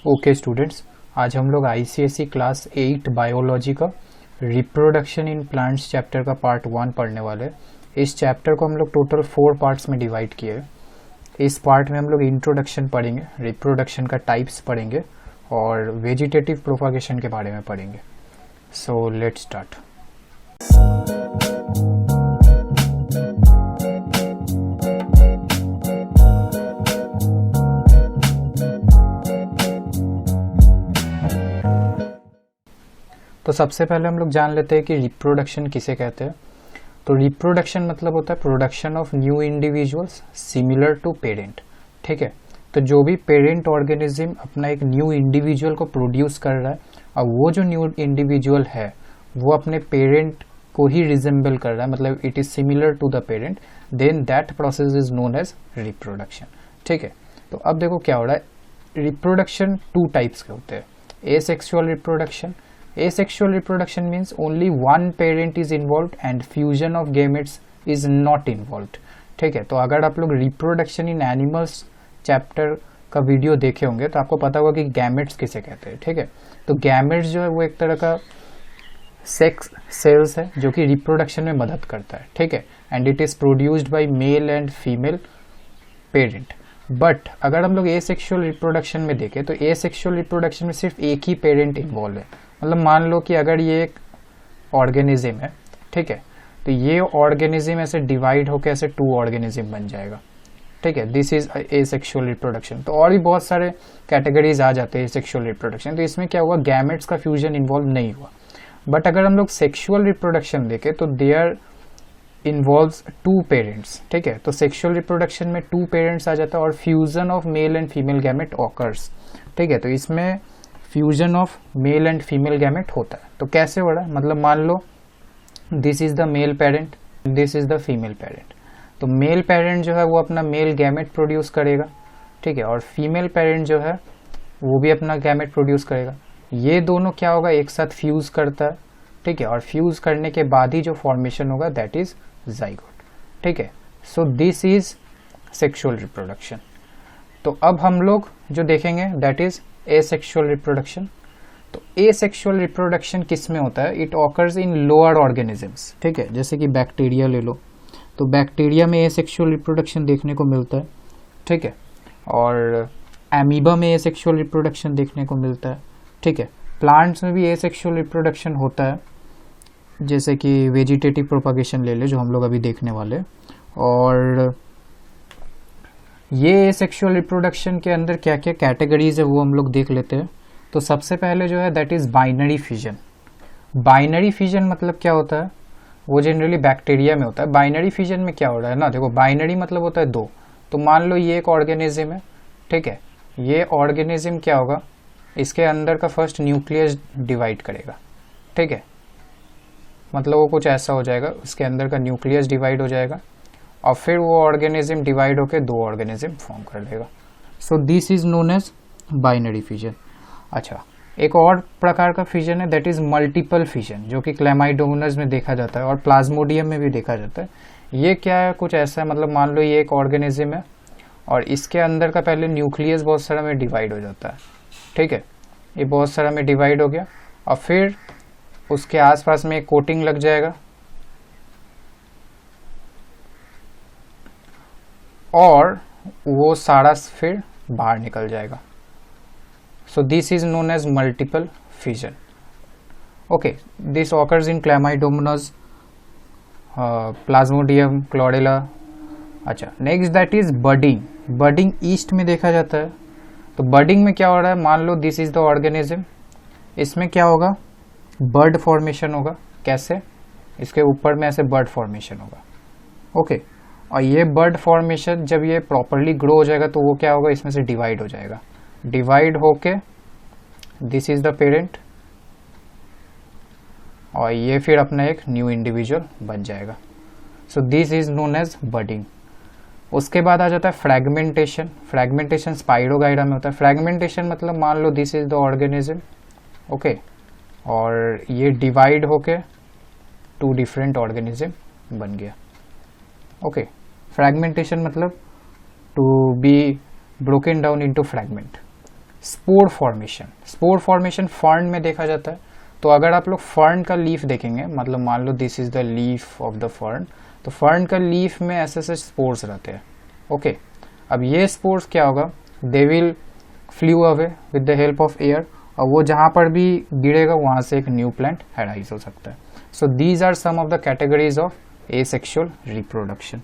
Okay students, आज हम लोग आईसीएसई क्लास 8 बायोलॉजी का रिप्रोडक्शन इन प्लांट्स चैप्टर का पार्ट 1 पढ़ने वाले हैं। इस चैप्टर को हम लोग टोटल 4 पार्ट्स में डिवाइड किए हैं। इस पार्ट में हम लोग इंट्रोडक्शन पढ़ेंगे, रिप्रोडक्शन का टाइप्स पढ़ेंगे और वेजिटेटिव प्रोपागेशन के बारे में पढ़ेंगे। So let's start. तो सबसे पहले हम लोग जान लेते हैं कि रिप्रोडक्शन किसे कहते हैं। तो रिप्रोडक्शन मतलब होता है production of new individuals similar to parent. ठीक है, तो जो भी पेरेंट ऑर्गेनिज्म अपना एक न्यू इंडिविजुअल को प्रोड्यूस कर रहा है और वो जो न्यू इंडिविजुअल है वो अपने पेरेंट को ही रिजेंबल कर रहा है, मतलब it is similar to the parent, then that process is known as reproduction. ठीक है, तो अब देखो क्या हो रहा है। रिप्रोडक्शन 2 टाइप्स के होते हैं। Asexual reproduction. Asexual reproduction means only one parent is involved and fusion of gametes is not involved. ठीक है, तो अगर आप लोग रिप्रोडक्शन इन एनिमल्स चैप्टर का वीडियो देखे होंगे तो आपको पता होगा कि गैमेट्स किसे कहते हैं। ठीक है, तो गैमेट्स जो है वो एक तरह का सेक्स सेल्स है जो कि रिप्रोडक्शन में मदद करता है। ठीक है, and it is produced by mail and female parent. But अगर हम लोग एसेक्सुअल रिप्रोडक्शन में देखें तो एसेक्सुअल रिप्रोडक्शन में सिर्फ एक ही पेरेंट इन्वॉल्व है। मतलब मान लो कि अगर ये एक ऑर्गेनिज्म है, ठीक है, तो ये ऑर्गेनिज्म ऐसे डिवाइड होकर ऐसे 2 ऑर्गेनिज्म बन जाएगा। ठीक है, दिस इज एसेक्सुअल रिप्रोडक्शन। तो और भी बहुत सारे कैटेगरीज आ जाते हैं सेक्सुअल रिप्रोडक्शन। तो इसमें क्या हुआ, गैमेट्स का फ्यूजन इन्वॉल्व नहीं हुआ। बट अगर हम लोग सेक्सुअल रिप्रोडक्शन देखें तो देयर इन्वॉल्व्स 2 पेरेंट्स। ठीक है, तो सेक्सुअल रिप्रोडक्शन में 2 पेरेंट्स आ जाता है और fusion of male and female gamete occurs. ठीक है, तो इसमें fusion of male and female gamete होता है। तो कैसे हो रहा है, मतलब मान लो this is the male parent, this is the female parent. तो मेल पेरेंट जो है वो अपना मेल गैमेट प्रोड्यूस करेगा। ठीक है, और फीमेल पेरेंट जो है वो भी अपना गैमेट प्रोड्यूस करेगा। ये दोनों क्या होगा, एक साथ फ्यूज करता है। ठीक है, और फ्यूज करने के बाद ही जो फॉर्मेशन होगा दैट इज जाइगोट। ठीक है, so this is sexual reproduction. तो अब हम लोग जो देखेंगे दैट इज एसेक्सुअल रिप्रोडक्शन। तो एसेक्सुअल रिप्रोडक्शन किस में होता है, it occurs in lower organisms. ठीक है, जैसे कि बैक्टीरिया ले लो, तो बैक्टीरिया में एसेक्सुअल रिप्रोडक्शन देखने को मिलता है। ठीक है, और एमीबा में एसेक्सुअल रिप्रोडक्शन देखने को मिलता है। ठीक है, प्लांट्स में भी एसेक्सुअल रिप्रोडक्शन होता है, जैसे कि वेजिटेटिव प्रोपागेशन ले ले जो हम लोग अभी देखने वाले। और ये एसेक्सुअल रिप्रोडक्शन के अंदर क्या क्या कैटेगरीज है वो हम लोग देख लेते हैं। तो सबसे पहले जो है that is binary fission. Binary fission मतलब क्या होता है, वो जनरली बैक्टीरिया में होता है। बाइनरी फिजन में क्या हो रहा है ना, देखो बाइनरी मतलब होता है 2। तो मान लो ये एक ऑर्गेनिज्म है। ठीक है, ये ऑर्गेनिज्म क्या होगा, इसके अंदर का फर्स्ट न्यूक्लियस डिवाइड करेगा। ठीक है, मतलब वो कुछ ऐसा हो जाएगा, उसके अंदर का न्यूक्लियस डिवाइड हो जाएगा और फिर वो ऑर्गेनिज्म डिवाइड होकर 2 ऑर्गेनिज्म फॉर्म कर लेगा। So this is known as binary fission. अच्छा, एक और प्रकार का फिजन है दैट इज मल्टीपल फिजन, जो कि क्लेमाइडोमोनास में देखा जाता है और प्लाज्मोडियम में भी देखा जाता है। ये क्या है, कुछ ऐसा है, मतलब मान लो ये एक ऑर्गेनिज्म है और इसके अंदर का पहले न्यूक्लियस बहुत सारा में डिवाइड हो जाता है। ठीक है, ये बहुत सारा में डिवाइड हो गया और फिर उसके आसपास में एक कोटिंग लग जाएगा और वो सारा फिर बाहर निकल जाएगा। So this is known as multiple fission. Okay, this occurs in chlamydomonas, plasmodium, chlorella. अच्छा, next that is budding. Budding yeast में देखा जाता है। तो बडिंग में क्या हो रहा है, मान लो दिस इज द ऑर्गेनिज्म, इसमें क्या होगा, बर्ड फॉर्मेशन होगा। कैसे, इसके ऊपर में ऐसे बर्ड फॉर्मेशन होगा। ओके, और ये बर्ड फॉर्मेशन जब ये प्रॉपरली ग्रो हो जाएगा तो वो क्या होगा, इसमें से डिवाइड हो जाएगा। डिवाइड होके दिस इज द पेरेंट और ये फिर अपना एक न्यू इंडिविजुअल बन जाएगा। So this is known as budding. उसके बाद आ जाता है फ्रैगमेंटेशन। फ्रैगमेंटेशन स्पाइरोगाइरा में होता है। फ्रैगमेंटेशन मतलब मान लो this is the organism, okay, और ये डिवाइड होके 2 डिफरेंट ऑर्गेनिज्म बन गया। ओके, फ्रैगमेंटेशन मतलब to be broken down into fragment. Spore formation, spore formation fern में देखा जाता है। तो अगर आप लोग फर्न का लीफ देखेंगे, मतलब मान लो this is the leaf of the fern, तो फर्न का लीफ में ऐसे ऐसे स्पोर्स रहते हैं। ओके, अब ये स्पोर्स क्या होगा, they will flu away with the help of air, और वो जहाँ पर भी गिरेगा वहाँ से एक न्यू प्लांट एराइज हो सकता है। So these are some of the categories of asexual reproduction.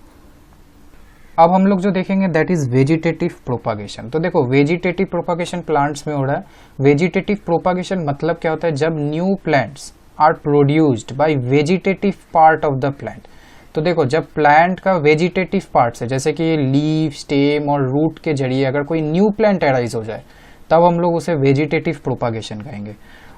अब हम लोग जो देखेंगे दैट इज वेजिटेटिव प्रोपागेशन। तो देखो वेजिटेटिव प्रोपागेशन प्लांट्स में हो रहा है। वेजिटेटिव प्रोपागेशन मतलब क्या होता है, जब new plants are produced by vegetative part of the plant. तो देखो जब प्लांट का वेजिटेटिव पार्ट है, जैसे कि लीफ, स्टेम और रूट के जरिए अगर कोई न्यू प्लांट एराइज हो जाए, तब हम लोग उसे वेजिटेटिव प्रोपागेशन कहेंगे।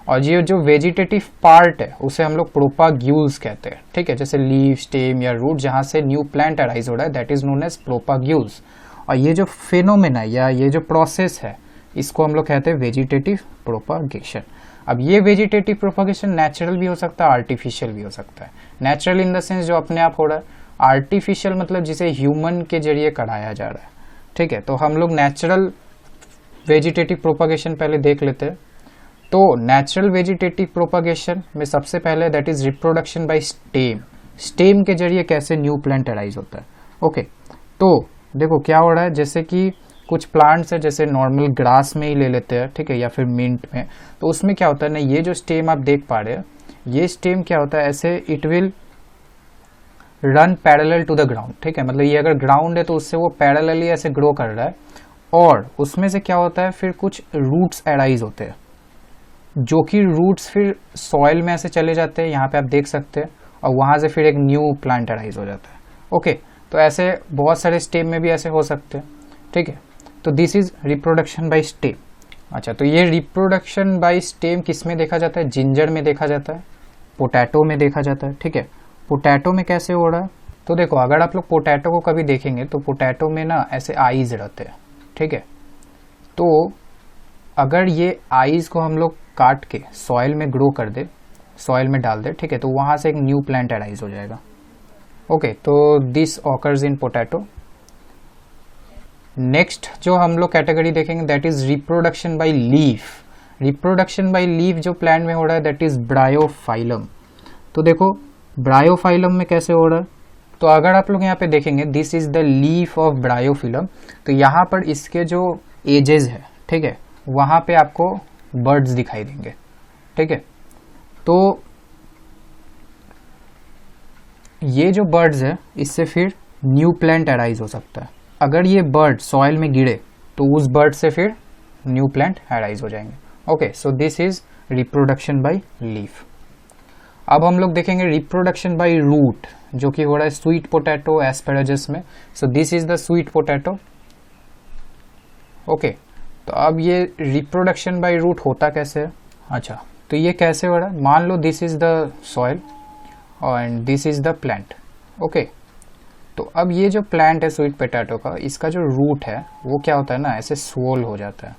और ये जो वेजिटेटिव पार्ट है उसे हम लोग प्रोपाग्यूल्स कहते हैं, ठीक है। जैसे लीफ, स्टेम या रूट जहाँ से न्यू प्लांट अराइज हो रहा है, दैट इज नोन एज प्रोपाग्यूल्स। और ये जो फेनोमेना या ये जो प्रोसेस है, इसको हम लोग कहते हैं वेजिटेटिव प्रोपागेशन। अब ये वेजिटेटिव प्रोपागेशन नेचुरल भी हो सकता है, आर्टिफिशियल भी हो सकता है। नेचुरल इन द सेंस जो अपने आप हो रहा है, आर्टिफिशियल मतलब जिसे ह्यूमन के जरिए कराया जा रहा है, ठीक है। तो हम लोग नेचुरल वेजिटेटिव प्रोपागेशन पहले देख लेते हैं। तो नेचुरल वेजिटेटिव प्रोपागेशन में सबसे पहले that is reproduction by stem. Stem के जरिए कैसे न्यू प्लांट अराइज होता है। ओके, तो देखो क्या हो रहा है, जैसे कि कुछ प्लांट्स है, जैसे नॉर्मल ग्रास में ही ले लेते हैं, ठीक है, या फिर मिंट में। तो उसमें क्या होता है ना, ये जो स्टेम आप देख पा रहे हैं, ये स्टेम क्या होता है, ऐसे it will run parallel to the ground, ठीक है। मतलब ये अगर ग्राउंड है तो उससे वो पैरेलली ऐसे ग्रो कर रहा है, और उसमें से क्या होता है, फिर कुछ रूट्स अराइज होते हैं, जो कि रूट्स फिर सॉइल में ऐसे चले जाते हैं, यहाँ पे आप देख सकते हैं, और वहां से फिर एक न्यू प्लांट अराइज हो जाता है। ओके, तो ऐसे बहुत सारे स्टेम में भी ऐसे हो सकते हैं, ठीक है। तो this is reproduction by stem. अच्छा, तो ये रिप्रोडक्शन बाय स्टेम किस में देखा जाता है, जिंजर में देखा जाता है, पोटैटो में देखा जाता है, ठीक है। पोटैटो में कैसे हो रहा है, तो देखो अगर आप लोग पोटैटो को कभी देखेंगे तो पोटैटो में ना ऐसे आईज रहते हैं, ठीक है। तो अगर ये आईज को हम लोग काट के सॉइल में ग्रो कर दे, सॉइल में डाल दे, ठीक है, तो वहां से एक न्यू प्लांट अराइज हो जाएगा। ओके, तो this occurs in potato. Next जो हम लोग कैटेगरी देखेंगे that is reproduction by leaf. Reproduction by leaf जो प्लांट में हो रहा है दैट इज ब्रायोफाइलम। तो देखो ब्रायोफाइलम में कैसे हो रहा है, तो अगर आप लोग यहाँ पे देखेंगे this is the leaf of bryophyllum, तो यहाँ पर इसके जो एजेस है, ठीक है, वहां पे आपको बर्ड्स दिखाई देंगे, ठीक है। तो ये जो बर्ड्स है इससे फिर न्यू प्लांट अराइज हो सकता है। अगर ये बर्ड सॉइल में गिरे तो उस बर्ड से फिर न्यू प्लांट अराइज हो जाएंगे। Okay, so this is reproduction by leaf. अब हम लोग देखेंगे रिप्रोडक्शन बाय रूट, जो कि हो रहा है स्वीट पोटैटो, एस्पेरागस में। सो this is the sweet potato. Okay, तो अब ये रिप्रोडक्शन बाय रूट होता कैसे है। अच्छा, तो ये कैसे हो रहा है, मान लो this is the soil and this is the plant. Okay, तो अब ये जो प्लांट है स्वीट पोटैटो का, इसका जो रूट है वो क्या होता है ना, ऐसे स्वोल हो जाता है।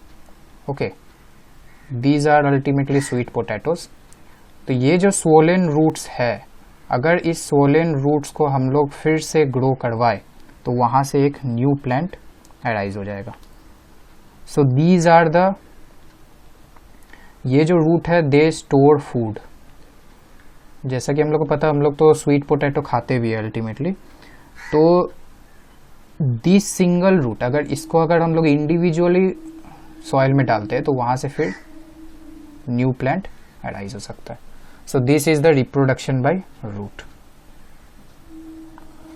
Okay, these are ultimately sweet potatoes. तो ये जो स्वोलन रूट्स है, अगर इस स्वोलन रूट्स को हम लोग फिर से ग्रो करवाए तो वहाँ से एक न्यू प्लांट अराइज हो जाएगा। सो दीज आर द, ये जो रूट है दे स्टोर फूड। जैसा कि हम लोग को पता है, हम लोग तो स्वीट पोटैटो खाते भी है अल्टीमेटली। तो दिस सिंगल रूट, अगर इसको अगर हम लोग इंडिविजुअली सॉइल में डालते हैं तो वहां से फिर न्यू प्लांट अराइज हो सकता है। So this is the reproduction by root.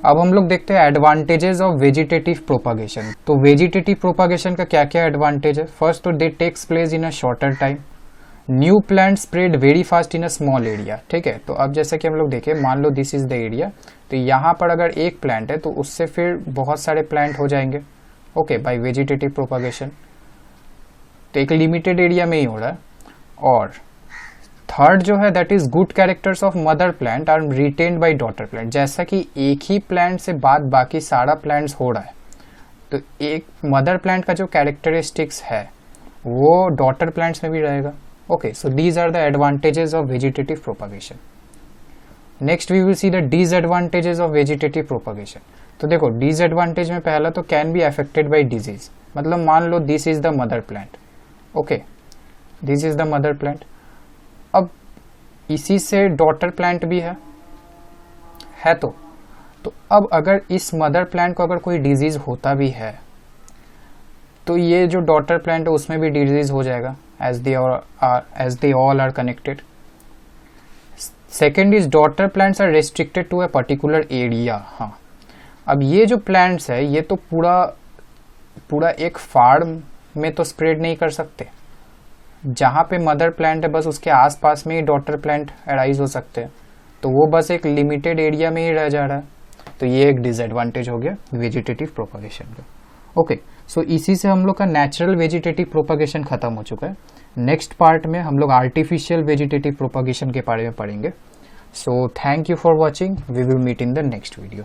अब हम लोग देखते हैं एडवांटेजेस ऑफ वेजिटेटिव प्रोपागेशन। तो वेजिटेटिव प्रोपागेशन का क्या क्या एडवांटेज है। फर्स्ट, तो they takes place in a shorter time. New plant spread very fast in a small area, ठीक है। तो अब जैसे कि हम लोग देखें, मान लो दिस इज द एरिया, तो यहाँ पर अगर एक प्लांट है तो उससे फिर बहुत सारे प्लांट हो जाएंगे, ओके, बाय वेजिटेटिव प्रोपागेशन। तो एक लिमिटेड एरिया में ही हो रहा है। और थर्ड जो है that is good characters of mother plant are retained by daughter plant. जैसा कि एक ही प्लांट से बाद बाकी सारा प्लांट्स हो रहा है, तो एक मदर प्लांट का जो कैरेक्टरिस्टिक्स है वो डॉटर प्लांट्स में भी रहेगा। Okay, so these are the advantages of vegetative propagation. Next we will see the disadvantages of vegetative propagation. तो देखो disadvantage में पहला तो can be affected by disease। मतलब मान लो this is the mother plant, okay, this is the mother plant. अब इसी से डॉटर प्लांट भी है तो अब अगर इस मदर प्लांट को अगर कोई डिजीज होता भी है तो ये जो डॉटर प्लांट है उसमें भी डिजीज हो जाएगा, as they all are connected. Second is daughter plants are restricted to a particular area. हाँ, अब ये जो प्लांट्स है ये तो पूरा एक फार्म में तो स्प्रेड नहीं कर सकते। जहाँ पे मदर प्लांट है बस उसके आसपास में ही डॉटर प्लांट अराइज हो सकते हैं, तो वो बस एक लिमिटेड एरिया में ही रह जा रहा है। तो ये एक डिसएडवांटेज हो गया वेजिटेटिव प्रोपागेशन का। ओके, सो इसी से हम लोग का नेचुरल वेजिटेटिव प्रोपागेशन खत्म हो चुका है। नेक्स्ट पार्ट में हम लोग आर्टिफिशियल वेजिटेटिव प्रोपागेशन के बारे में पढ़ेंगे। So thank you for watching, we will meet in the next video.